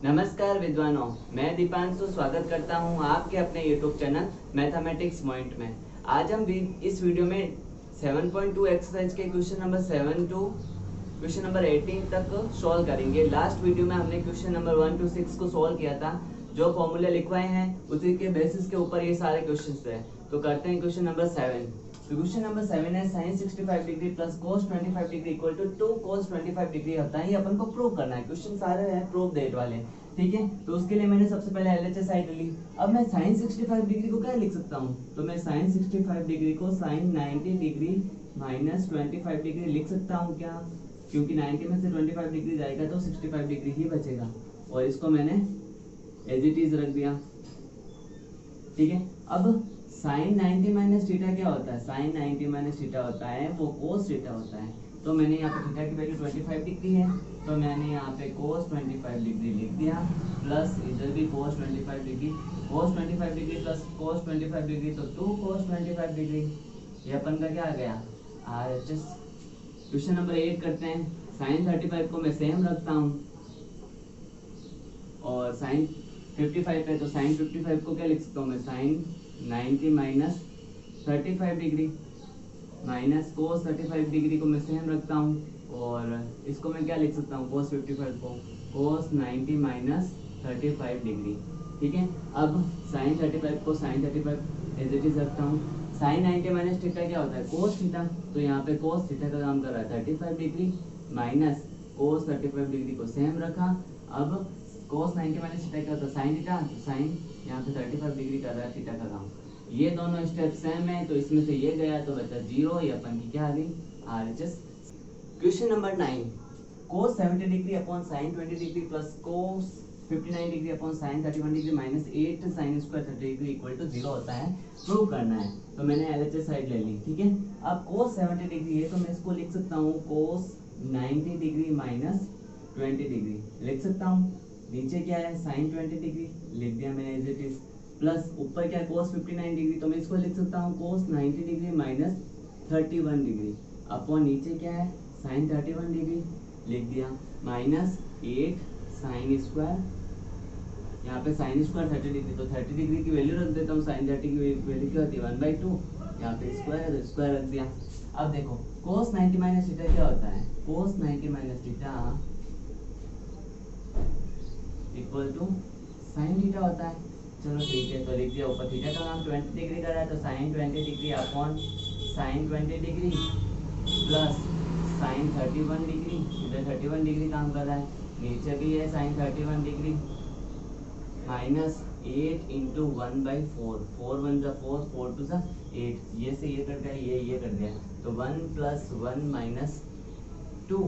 नमस्कार विद्वानों, मैं दीपांशु स्वागत करता हूं आपके अपने YouTube चैनल मैथमेटिक्स पॉइंट में। आज हम भी इस वीडियो में 7.2 एक्सरसाइज के question number 7 to question number 18 तक सॉल्व करेंगे। लास्ट वीडियो में हमने क्वेश्चन नंबर 1 टू 6 को सॉल्व किया था। जो फॉर्मूले लिखवाए हैं उसी के बेसिस के ऊपर ये सारे क्वेश्चन थे। तो करते हैं क्वेश्चन नंबर 7। तो क्वेश्चन नंबर 7 है sin 65 degree plus cos 25 degree equal to 2 cos 25 degree होता है। ये अपन को प्रूव करना है। क्वेश्चन सारे हैं प्रूव डेट वाले, ठीक है। तो उसके लिए मैंने सबसे पहले एलएचएस साइड ली। अब मैं sin 65 डिग्री को क्या लिख सकता हूँ? तो मैं sin 65 डिग्री को sin 90 डिग्री माइनस 25 डिग्री लिख सकता हूँ क्या? क्योंकि 90 में से 25 डिग्री जाएगा तो 65 डिग्री ही बचेगा, और इसको मैंने एज इट इज रख दिया, ठीक है। अब sin 90 माइनस थीटा क्या होता है? sin 90 माइनस थीटा होता है वो cos थीटा होता है। तो मैंने यहाँ पे थीटा की वैल्यू 25 डिग्री है, तो मैंने यहाँ पे cos 25 डिग्री लिख दिया, प्लस इधर भी cos 25 degree. cos 25 degree plus cos 25 degree तो 2 cos 25 डिग्री। ये अपन का क्या आ गया? RHS। क्वेश्चन नंबर 8 करते हैं। sin 35 को मैं सेम रखता हूँ, और sin 55 है तो sin 55 को क्या लिख सकता हूँ मैं? sin 90 minus 35 degree minus cos 35 degree को मैं सेम रखता हूँ, और इसको मैं क्या लिख सकता हूँ? cos 55 को cos 90 माइनस 35 डिग्री, ठीक है। अब sin 35 को sin 35 एज इट इज रखता हूँ। sin 90 माइनस थीटा क्या होता है? cos theta. तो यहाँ पे cos थीटा का काम कर रहा है 35 डिग्री माइनस cos 35 डिग्री को सेम रखा। अब cos 90 माइनस थीटा क्या होता है? sin theta. तो sin यहाँ पे 35 डिग्री कर रहा है थीटा का काम। ये दोनों स्टेप सेम है, तो इसमें से ये गया तो बचा 0। ये अपन की क्या आ गई? RHS। Question number 9, cos 70 degree upon sin 20 degree plus cos 59 degree upon sin 31 degree minus 8 sin square 30 degree equal to 0 होता है। प्रूव करना है, तो मैंने LHS साइड ले ली, ठीक है। अब cos 70 डिग्री है तो मैं इसको लिख सकता हूँ cos 90 डिग्री माइनस 20 डिग्री लिख सकता हूँ। नीचे क्या है? sin 20 डिग्री लिख दिया मैंने एज इट इज, प्लस ऊपर क्या है? cos 59 डिग्री, तो मैं इसको लिख सकता हूँ cos 90 degree minus 31 degree upon नीचे क्या है? sin 31 डिग्री लिख दिया, माइनस 8 sin स्क्वायर, यहाँ पे sin स्क्वायर 30 डिग्री, तो 30 डिग्री की वैल्यू रख देता हूँ। sin 30 की वैल्यू क्या होती है? 1/2। यहाँ पे स्क्वायर है तो स्क्वायर रख दिया। अब देखो cos 90 माइनस थीटा क्या होता है? cos 90 minus theta equal to sin theta होता है। चलो ठीक है, तो लिख दिया। ऊपर थीटा का नाम 20 डिग्री का रहा है तो sin 20 degree upon sin 20 degree plus sin 31 degree, इधर 31 डिग्री काम कर रहा है, नीचे भी है sin 31 डिग्री माइनस 8 इंटू 1/4, 4 1 जा 4, 4 2 जा 8, ये से ये कट गया, ये कट गया, तो 1 + 1 माइनस 2,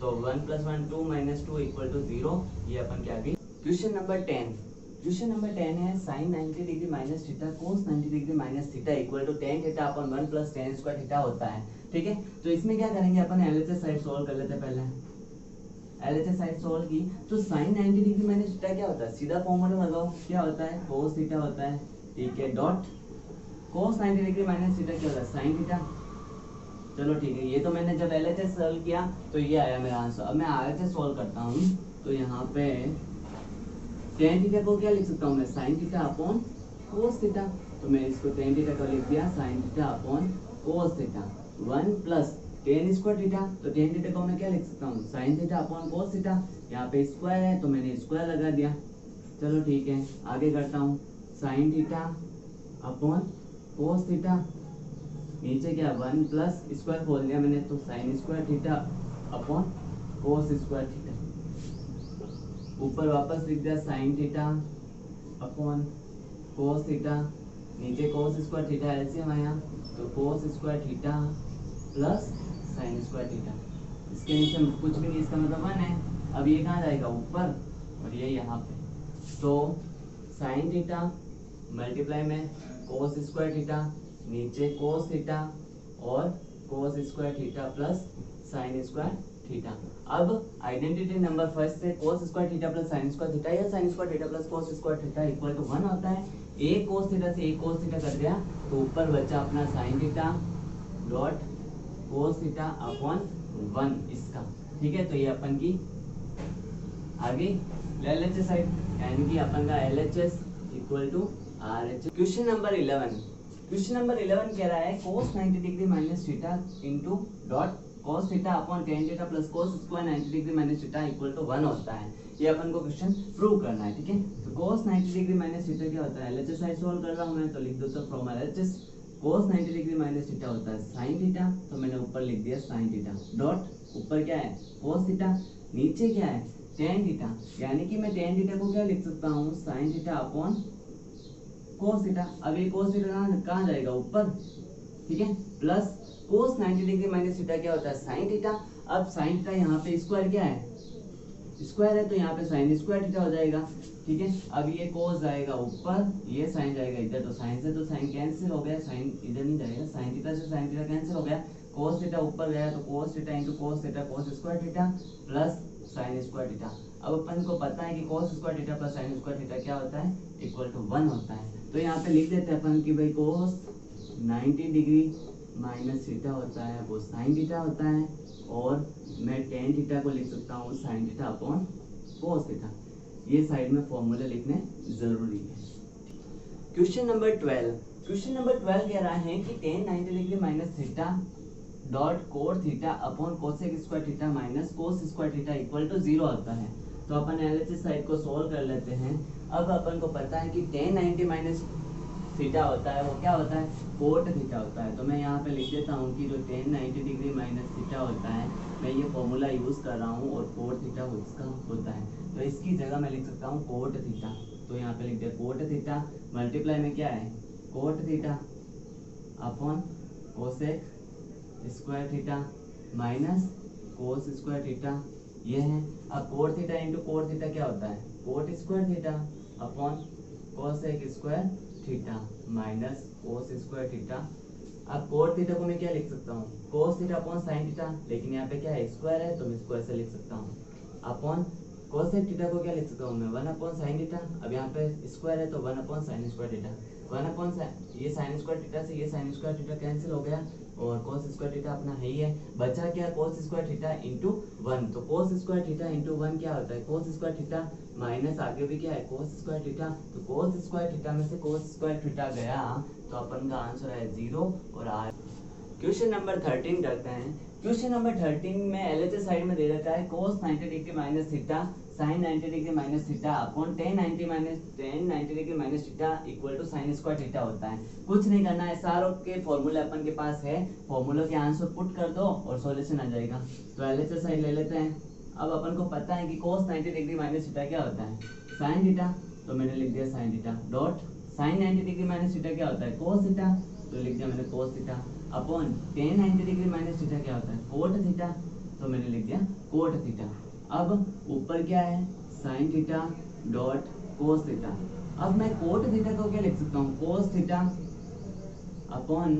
तो 1 + 1 2 माइनस 2 इक्वल टू 0। ये अपन क्या गई? Question number 10। क्वेश्चन नंबर 10 है sin 90 degree minus theta cos 90 degree minus theta equal to tan theta upon 1 + tan square theta होता है, ठीक है। तो इसमें क्या करेंगे अपन? LHS साइड सॉल्व कर लेते हैं। पहले LHS साइड सॉल्व की तो sin 90 डिग्री माइनस थीटा क्या होता है? सीधा फॉर्मूला लगाओ, क्या होता है? cos थीटा होता है, ठीक है, dot cos 90 degree minus theta क्या होता है? sin theta. चलो ठीक है, ये तो मैंने जब LHS सॉल्व किया तो ये आया मेरा आंसर। अब मैं RHS सॉल्व करता हूँ, तो यहाँ पे tan थीटा को क्या लिख सकता हूँ मैं? sin theta upon cos theta. तो मैं इसको tan थीटा को लिख दिया sin theta upon cos theta. 1 + tan square theta, तो tan थीटा को मैं क्या लिख सकता हूँ? sin theta upon cos theta. यहाँ पे स्क्वायर है तो मैंने स्क्वायर लगा दिया। चलो ठीक है, आगे करता हूँ। sin theta upon cos theta, नीचे क्या? 1 प्लस स्क्वायर खोल दिया मैंने, तो sin square theta upon cos square theta. ऊपर वापस लिख दिया sin theta upon cos theta, नीचे cos स्क्वायर थीटा एलसीएम आया तो cos square theta plus sin square theta. इसके नीचे कुछ भी नहीं, इसका मतलब 1 है। अब ये कहाँ जाएगा? ऊपर, और ये यहाँ पे, तो sin थीटा मल्टीप्लाई में cos स्क्वायर थीटा, नीचे cos थीटा और cos square theta plus sin square theta. अब आइडेंटिटी नंबर फर्स्ट से cos square theta plus sin square theta या sin square theta plus cos square theta equal to 1 होता है। एक cos theta से एक cos थीटा कट गया, तो ऊपर बचा अपना sin theta dot cos theta upon 1 इसका, ठीक है। तो ये अपन की आगे LHS साइड, यानी कि अपन का LHS equal to RHS। Question number 11, question number 11 कह रहा है cos 90 degree minus theta into dot cos theta upon tan theta plus cos square 90 degree minus theta equal to 1 होता है। ये अपन को क्वेश्चन प्रूव करना है, ठीक है। तो cos 90 डिग्री माइनस थीटा क्या होता है, LHS साइड सोल्व कर रहा हूं मैं, तो लिख दो तो from LHS cos 90 degree minus theta होता है sin थीटा, तो मैंने ऊपर लिख दिया sin थीटा डॉट ऊपर क्या है cos थीटा, नीचे क्या है tan थीटा, यानी कि मैं tan थीटा को क्या लिख सकता हूँ sin theta upon cos theta. अब ये cos थीटा कहाँ जाएगा ऊपर, ठीक है, plus cos 90 degree minus theta क्या होता है sin थीटा। अब sin थीटा यहाँ पे स्क्वायर क्या है, स्क्वायर है, तो यहाँ पे sin स्क्वायर थीटा हो जाएगा, ठीक है। अब ये cos जाएगा ऊपर, ये sin जाएगा इधर, तो sin से तो sin कैंसिल हो गया, sin इधर नहीं जाएगा, sin थीटा से sin थीटा कैंसिल हो गया, cos थीटा ऊपर गया तो cos theta into cos theta cos square theta plus sin square theta. अब अपन को पता है कि cos square theta plus sin square theta क्या होता है, इक्वल टू 1 होता है। तो यहाँ पे लिख देते हैं अपन कि भाई cos 90 डिग्री माइनस थीटा होता है वो sin थीटा होता है, और मैं tan थीटा को लिख सकता हूँ sin theta upon cos theta. ये साइड में फॉर्मूला लिखने जरूरी है। क्वेश्चन नंबर 12, क्वेश्चन नंबर 12 कह रहा है कि tan 90 degree minus theta dot cot theta upon cosec square theta minus cos square theta equal to 0 आता है। तो अपन LHS साइड को सोल्व कर लेते हैं। अब अपन को पता है कि tan 90 माइनस थीटा होता है वो क्या होता है, कोट थीटा होता है। तो मैं यहाँ पे लिख देता हूँ कि जो tan 90 डिग्री माइनस थीटा होता है, मैं ये फॉर्मूला यूज कर रहा हूँ, और कोट थीटा उसका होता है, तो इसकी जगह मैं लिख सकता हूँ कोट थीटा। तो यहाँ पे लिख दिया कोट थीटा, मल्टीप्लाई में क्या है coat theta upon cosec square theta minus cos square theta, ये है। अब cot theta into cot theta क्या होता है, coat square theta upon cosec square theta minus cos square theta. अब कोट थीटा को मैं क्या लिख सकता हूँ, cos theta upon sine theta, लेकिन यहाँ पे क्या है स्क्वायर है, तो मैं इसको ऐसे लिख सकता हूँ, अपॉन कोसेक थीटा को क्या लिख सकता हूँ मैं 1 अपॉन साइन थीटा। अब यहाँ पे स्क्वायर है तो 1 upon sine square theta, 1 upon ये साइन स्क्वायर थीटा से ये साइन स्क्वायर थीटा कैंसिल हो गया, और cos स्क्वायर थीटा अपना है ही है, बचा क्या cos स्क्वायर थीटा इंटू 1। तो cos स्क्वायर थीटा इंटू 1 क्या होता है cos स्क्वायर थीटा, माइनस आगे भी क्या है cos स्क्वायर थीटा, तो cos स्क्वायर थीटा में से cos स्क्वायर थीटा गया, तो अपन का आंसर है 0 और R। क्वेश्चन नंबर 13 करते हैं। क्वेश्चन नंबर 13 में LHS साइड में दे रखा है cos 90 degree minus theta sin 90 degree minus theta upon tan 90 degree minus theta equal to sin square theta होता है। कुछ नहीं करना है, सारों के फॉर्मूले अपन के पास है, फॉर्मूलों के आंसर पुट कर दो और सॉल्यूशन आ जाएगा। तो LHS साइड ले लेते हैं। अब अपन को पता है कि cos 90 डिग्री माइनस थीटा क्या होता है sin थीटा, तो मैंने लिख दिया sin theta dot sin 90 degree minus theta क्या होता है cos थीटा, तो लिख दिया मैंने cos theta upon tan 90 degree minus theta क्या होता है cot थीटा, तो मैंने लिख दिया cot थीटा। अब ऊपर क्या है sin theta dot cos theta. अब मैं cot थीटा को क्या लिख सकता हूँ cos theta upon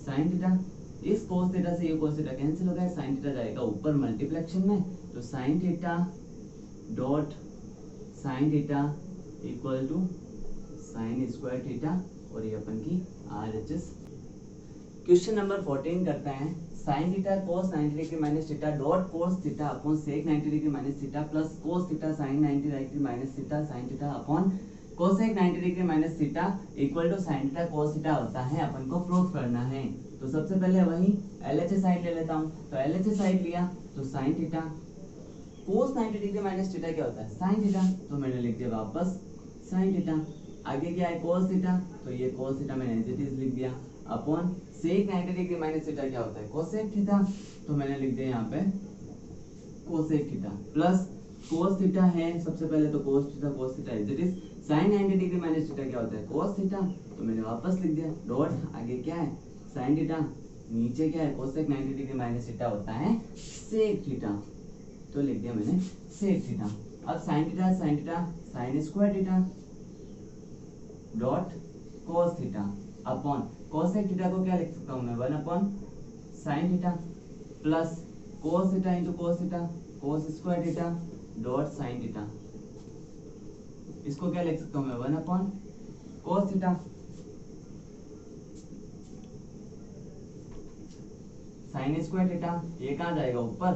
sin theta. इस cos थीटा से ये cos थीटा कैंसिल हो गया, sin थीटा जाएगा ऊपर मल्टीप्लिकेशन में, तो sin theta dot sin theta equal to sin square theta, और ये अपन की RHS। क्वेश्चन नंबर 14 करते हैं। sin theta cos 90 degree minus theta dot cos theta upon sec 90 degree minus theta plus cos theta sin 90 degree minus theta sin theta upon cosec 90 degree minus theta equal to sin theta cos theta होता है, अपन को proof करना है। तो सबसे पहले वही LHS side ले लेता हूँ। तो LHS साइड लिया तो sin theta cos 90 degree minus theta क्या होता है sin थीटा, तो मैंने लिख दिया वापस sin थीटा। आगे क्या है cos थीटा, तो ये cos थीटा मैंने एज इट इज लिख दिया upon sec 90 degree minus theta क्या होता है cosec थीटा, तो मैंने लिख दिया यहाँ पे cosec theta plus cos theta है सबसे पहले, तो cos theta as it is sin 90 degree minus theta क्या होता है cos थीटा, तो मैंने वापस लिख दिया डॉट आगे क्या है sin थीटा, नीचे क्या है cosec 90 डिग्री माइनस थीटा होता है sec थीटा, तो लिख दिया मैंने sec थीटा। अब sin theta sin square theta dot cos theta upon cosec theta को क्या लिख सकता हूँ मैं 1 upon sin theta plus cos theta into cos theta cos square theta dot sin theta, इसको क्या लिख सकता हूँ मैं 1 upon cos theta sin square theta, ये कहाँ जाएगा ऊपर,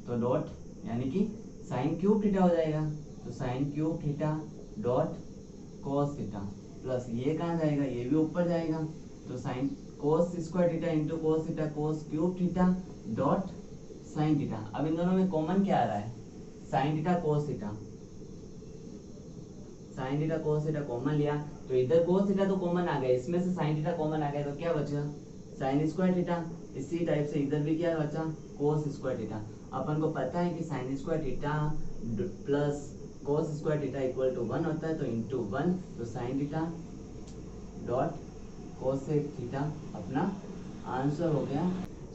तो डॉट यानी कि sin क्यूब थीटा हो जाएगा, तो sine cube theta dot cos theta plus ये कहाँ जाएगा, ये भी ऊपर जाएगा, तो sine cos square theta into cos theta cos cube theta dot sine theta. अब इन दोनों में कॉमन क्या आ रहा है, sine theta cos theta, sine theta cos theta common लिया तो इधर कोस थीटा तो कॉमन आ गया, इसमें से साइन थीटा कॉमन आ गया तो क्या बचा, साइन स्क्वायर थीटा। इसी टाइप से इधर भी क्या बचा, कोस स्क्वायर थीटा। अपन को पता है कि sine square theta plus cos square theta equal to 1 होता है, तो इंटू 1, तो sine theta dot cosec theta अपना आंसर हो गया।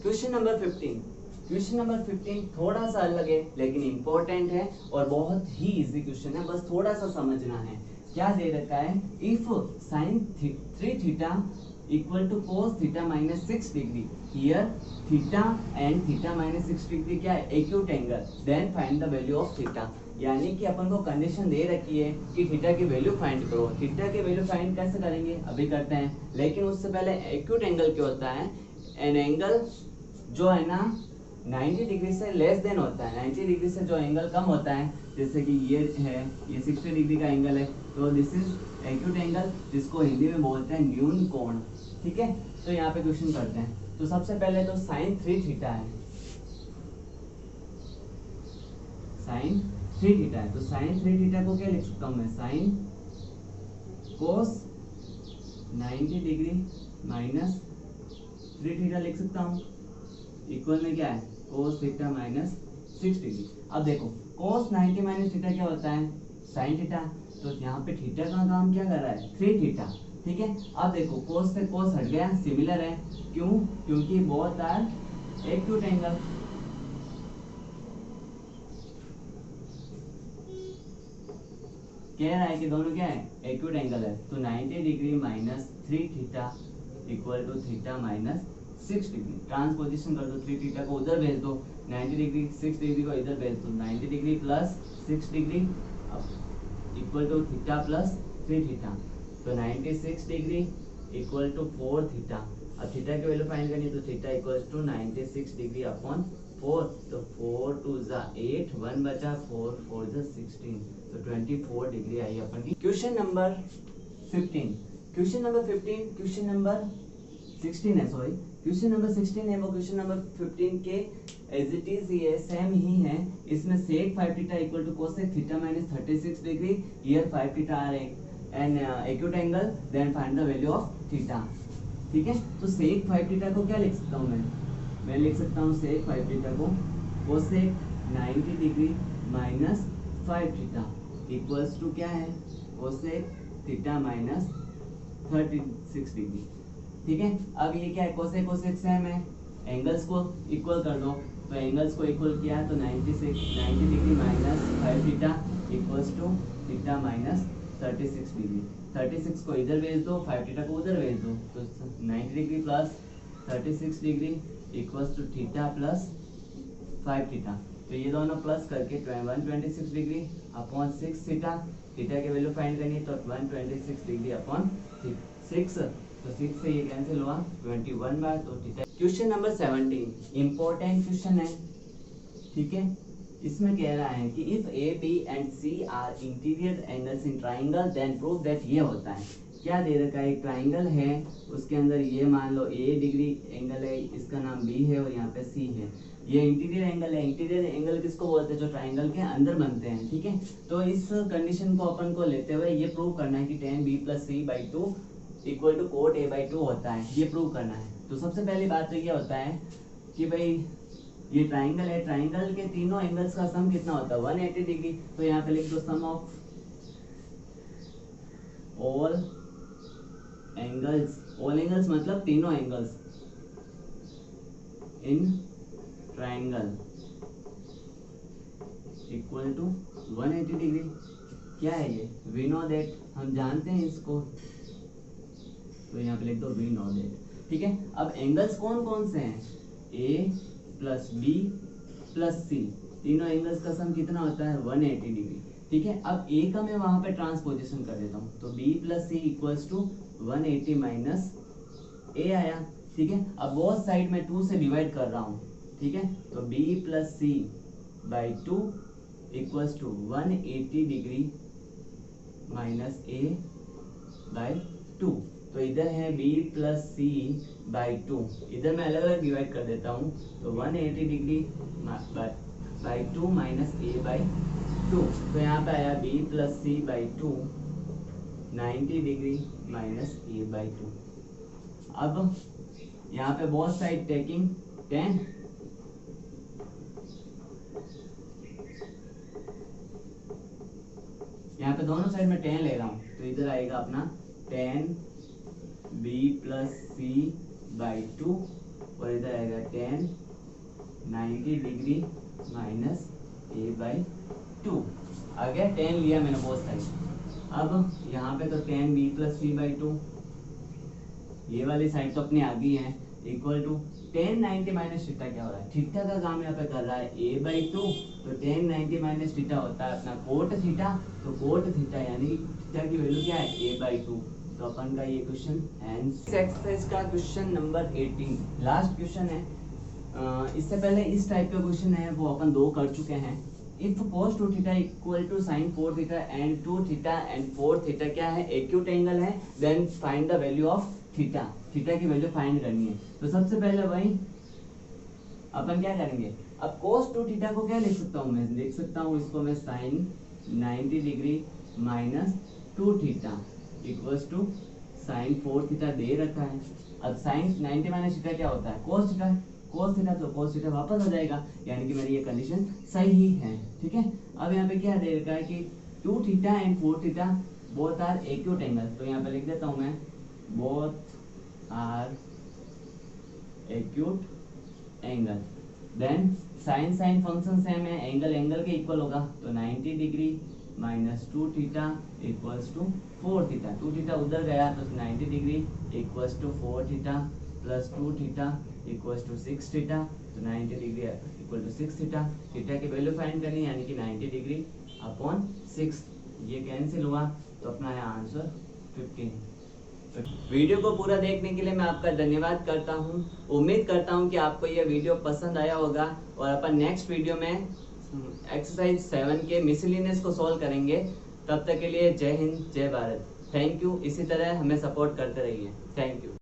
Question number 15। क्वेश्चन नंबर 15 थोड़ा सा अलग है लेकिन इंपॉर्टेंट है और बहुत ही इजी क्वेश्चन है, बस थोड़ा सा समझना है। क्या दे रखा है, if sine 3 theta equal to cos theta minus 6 degree, here theta and theta minus 6 degree क्या है, acute angle, then find the value of theta. यानी कि अपन को कंडीशन दे रखी है कि थीटा की वैल्यू फाइंड करो। थीटा की वैल्यू फाइंड कैसे करेंगे अभी करते हैं, लेकिन उससे पहले एक्यूट एंगल क्या होता है, एन एंगल जो है ना 90 डिग्री से लेस देन होता है। 90 डिग्री से जो एंगल कम होता है, जैसे कि ये है, ये 60 डिग्री का एंगल है, तो दिस इज एक्यूट एंगल, जिसको हिंदी में बोलते हैं न्यून कोण। ठीक है, तो यहाँ पे क्वेश्चन करते हैं। तो सबसे पहले तो साइन 3 थीटा है, साइन 3 थीटा है, तो साइन 3 थीटा को क्या लिख सकता हूँ मैं, sine cos 90 degree minus 3 theta लिख सकता हूँ, इक्वल में क्या है, कोस थीटा माइनस 6 डिग्री। अब देखो कोस 90 माइनस थीटा क्या होता है, साइन थीटा, तो यहाँ पे थीटा का काम क्या कर रहा है, 3 थीटा। ठीक है, अब देखो कोस से कोस हट गया, सिमिलर है, क्यों, क्योंकि बोथ आर एक्यूट एंगल। कह रहा है कि दोनों क्या है, एक्यूट एंगल है, तो 90 degree minus 3 theta equal to theta minus 6 degree. Transposition कर दो, 3 थीटा को उधर भेज दो, 90 डिग्री 6 डिग्री को इधर भेज दो, 90 degree plus 6 degree equal to theta plus 3 theta, तो 96 डिग्री इक्वल टू 4 थीटा। अब थीटा की वैल्यू फाइंड करनी है, तो theta equal to 96 degree upon 4, तो 4 2 जा 8, 1 बचा 4 4 जा 16, तो 24 डिग्री आई अपन की। Question number 15, question number 15, question number 16 है, सॉरी क्वेश्चन नंबर 16 है, वो क्वेश्चन नंबर 15 के एज इट इज ये सेम ही है। इसमें sec 5 theta equal to cosec theta minus 36 degree, here 5 theta are an acute angle, then find the value of theta. ठीक है, तो sec 5 थीटा को क्या लिख सकता हूँ मैं लिख सकता हूँ sec 5 थीटा को cosec 90 degree minus 5 theta equals to क्या है, cosec थीटा माइनस 36 डिग्री। ठीक है, अब ये क्या है, कोसेक कोसेक सेम है, एंगल्स को इक्वल कर दो, तो एंगल्स को इक्वल किया तो 90 degree minus 5 theta equals to theta minus 36 degree. 36 को इधर भेज दो, 5 थीटा को उधर भेज दो, तो 90 degree plus 36 degree equals to theta plus 5 theta, तो ये दोनों प्लस करके 126 डिग्री अपॉन 6 थीटा। थीटा की वैल्यू फाइंड करनी है, तो 126 डिग्री अपॉन 6, तो 6 से ये कैंसिल हुआ 21 बार, तो theta. Question number 17 important question है। ठीक है, इसमें कह रहा है कि if A B and C are interior angles in triangle then prove that, ये होता है क्या दे रखा है, एक ट्राइंगल है, उसके अंदर ये मान लो ए डिग्री एंगल है, इसका नाम बी है और यहाँ पे सी है, ये इंटीरियर एंगल है। इंटीरियर एंगल किसको बोलते हैं, जो ट्राइंगल के अंदर बनते हैं। ठीक है, तो इस कंडीशन को अपन को लेते हुए ये प्रूव करना है कि tan b plus C by 2 equal to cot a by 2 होता है, ये प्रूव करना है। तो सबसे पहली बात तो ये होता है कि भाई ये ट्राइंगल है, ट्राइंगल के तीनों एंगल्स का सम कितना होता है, 180 डिग्री। तो यहाँ पे लिख दो सम ऑफ ऑल एंगल्स मतलब तीनों angles in triangle equal to 180 degree. क्या है ये, वी नो दैट, हम जानते हैं इसको, तो यहाँ पे लिख दो वी नो दैट। ठीक है, अब एंगल्स कौन कौन से हैं, ए प्लस बी प्लस सी, तीनों एंगल्स का सम कितना होता है 180 डिग्री। ठीक है, अब ए का मैं वहां पे ट्रांसपोजिशन कर देता हूँ, तो B plus C equals to 180 minus A आया। ठीक है, अब बोथ साइड में 2 से डिवाइड कर रहा हूँ। ठीक है, तो B plus C by 2 equals to 180 degree minus A by 2। तो इधर है b प्लस सी बाई 2, इधर मैं अलग अलग डिवाइड कर देता हूँ। तो 180 degree by 2 minus A by 2, तो यहाँ पे आया b plus C by 2 90 degree minus A by 2। अब यहाँ पे बोथ साइड टेकिंग 10, यहाँ पे दोनों साइड में 10 ले रहा हूँ, तो इधर आएगा अपना 10 b प्लस सी बाई 2 और इधर आएगा 10 90 डिग्री माइनस ए बाई 2। आ गया 10 लिया मैंने बोथ साइड। अब यहाँ पे तो 10 b प्लस सी बाई 2, ये वाली साइड तो अपनी आ गई है, इक्वल टू 10 90 माइनस थीटा क्या हो रहा है, थीटा का काम यहाँ पे कर रहा है a बाई 2, तो 10 90 माइनस थीटा होता है अपना कोट थीटा, तो कोट थीटा यानी थीटा की वैल्यू क्या है a बाई 2। तो अपन का ये क्वेश्चन एंड एक्सरसाइज का क्वेश्चन नंबर 18 लास्ट क्वेश्चन है। इससे पहले इस टाइप का क्वेश्चन है वो अपन 2 कर चुके हैं। If cos 2 theta equal to sin 4 theta and 2 theta and 4 theta क्या है, एक्यूट एंगल है, then find the value of theta, theta की वैल्यू फाइंड करनी है। तो सबसे पहले भाई अपन क्या करेंगे, अब cos 2 थीटा को क्या लिख सकता हूँ, मैं लिख सकता हूँ इसको मैं sin 90 degree minus 2 theta equals to sin 4 theta दे रखा है। अब sin 90 माइनस थीटा क्या होता है, cos थीटा, cos थीटा, तो cos थीटा वापस आ जाएगा, यानी कि मेरी ये कंडीशन सही है। ठीक है, अब यहाँ पे क्या दे रखा है कि 2 theta and 4 theta both are acute angle, तो यहाँ पे लिख देता हूँ मैं both are acute angle. Then sine sine function same है, एंगल एंगल के इक्वल होगा, तो 90 degree minus 2 theta equals to 4 theta, 2 theta उधर गया तो 90 degree equals to 4 theta plus 2 theta equals to 6 theta, तो 90 degree equal to 6 theta. Theta की value find करनी यानी कि 90 डिग्री अपॉन 6, ये कैंसिल हुआ तो अपना है आंसर 15। वीडियो को पूरा देखने के लिए मैं आपका धन्यवाद करता हूँ। उम्मीद करता हूँ कि आपको यह वीडियो पसंद आया होगा और अपन नेक्स्ट वीडियो में एक्सरसाइज 7 के मिसलिनियस को सॉल्व करेंगे। तब तक के लिए जय हिंद जय भारत, थैंक यू। इसी तरह हमें सपोर्ट करते रहिए, थैंक यू।